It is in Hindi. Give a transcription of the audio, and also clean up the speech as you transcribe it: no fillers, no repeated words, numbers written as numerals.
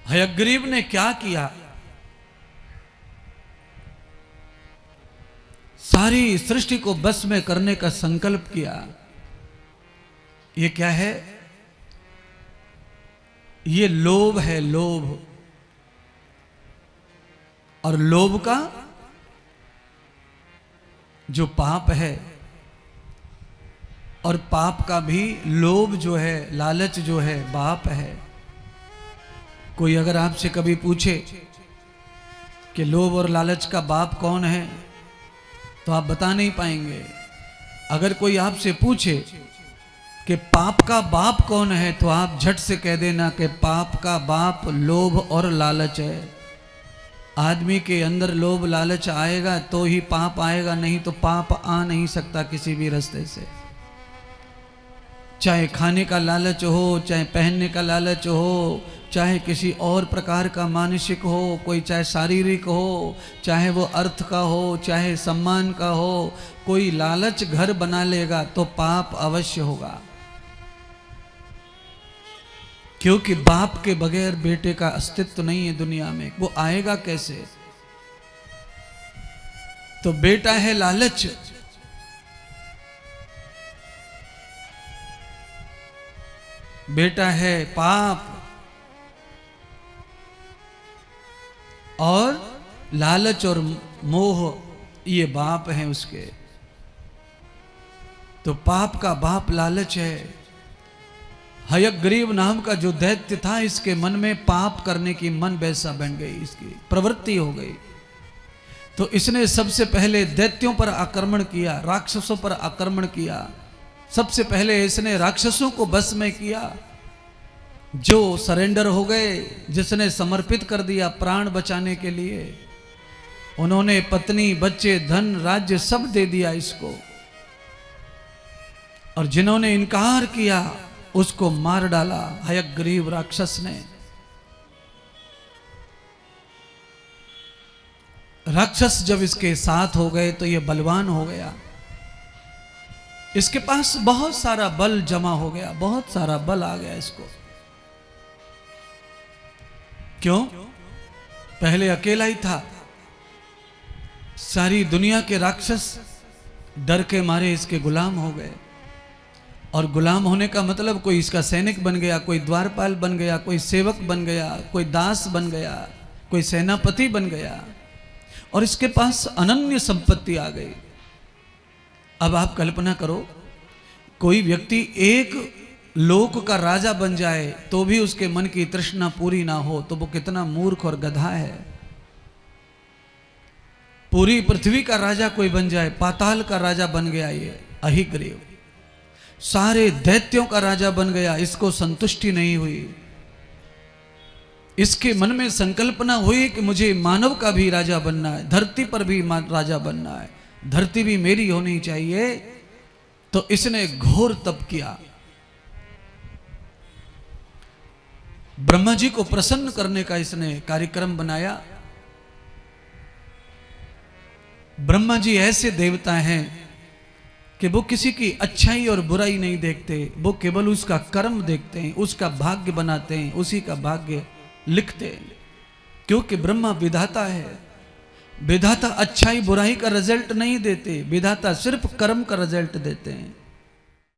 हयग्रीव ने क्या किया? सारी सृष्टि को बस में करने का संकल्प किया। ये क्या है? ये लोभ है, लोभ। और लोभ का जो पाप है, और पाप का भी लोभ जो है, लालच जो है, बाप है। कोई अगर आपसे कभी पूछे कि लोभ और लालच का बाप कौन है, तो आप बता नहीं पाएंगे। अगर कोई आपसे पूछे कि पाप का बाप कौन है, तो आप झट से कह देना कि पाप का बाप लोभ और लालच है। आदमी के अंदर लोभ लालच आएगा तो ही पाप आएगा, नहीं तो पाप आ नहीं सकता किसी भी रास्ते से। चाहे खाने का लालच हो, चाहे पहनने का लालच हो, चाहे किसी और प्रकार का मानसिक हो, कोई चाहे शारीरिक हो, चाहे वो अर्थ का हो, चाहे सम्मान का हो, कोई लालच घर बना लेगा तो पाप अवश्य होगा। क्योंकि बाप के बगैर बेटे का अस्तित्व नहीं है दुनिया में। वो आएगा कैसे? तो बेटा है लालच, बेटा है पाप, और लालच और मोह ये बाप हैं उसके। तो पाप का बाप लालच है। हयग्रीव नाम का जो दैत्य था, इसके मन में पाप करने की मन वैसा बन गई, इसकी प्रवृत्ति हो गई। तो इसने सबसे पहले दैत्यों पर आक्रमण किया, राक्षसों पर आक्रमण किया। सबसे पहले इसने राक्षसों को बस में किया, जो सरेंडर हो गए, जिसने समर्पित कर दिया प्राण बचाने के लिए। उन्होंने पत्नी, बच्चे, धन, राज्य सब दे दिया इसको। और जिन्होंने इनकार किया उसको मार डाला हयग्रीव राक्षस ने। राक्षस जब इसके साथ हो गए तो ये बलवान हो गया। इसके पास बहुत सारा बल जमा हो गया, बहुत सारा बल आ गया इसको। क्यों? पहले अकेला ही था। सारी दुनिया के राक्षस डर के मारे इसके गुलाम हो गए। और गुलाम होने का मतलब कोई इसका सैनिक बन गया, कोई द्वारपाल बन गया, कोई सेवक बन गया, कोई दास बन गया, कोई सेनापति बन गया, और इसके पास अनन्य संपत्ति आ गई। अब आप कल्पना करो, कोई व्यक्ति एक लोक का राजा बन जाए तो भी उसके मन की तृष्णा पूरी ना हो, तो वो कितना मूर्ख और गधा है। पूरी पृथ्वी का राजा कोई बन जाए, पाताल का राजा बन गया ये अहिग्रीव, सारे दैत्यों का राजा बन गया, इसको संतुष्टि नहीं हुई। इसके मन में संकल्पना हुई कि मुझे मानव का भी राजा बनना है, धरती पर भी राजा बनना है, धरती भी मेरी होनी चाहिए। तो इसने घोर तप किया। ब्रह्मा जी को प्रसन्न करने का इसने कार्यक्रम बनाया। ब्रह्मा जी ऐसे देवता हैं कि वो किसी की अच्छाई और बुराई नहीं देखते, वो केवल उसका कर्म देखते हैं, उसका भाग्य बनाते हैं, उसी का भाग्य लिखते हैं। क्योंकि ब्रह्मा विधाता है। विधाता अच्छाई बुराई का रिजल्ट नहीं देते, विधाता सिर्फ कर्म का रिजल्ट देते हैं।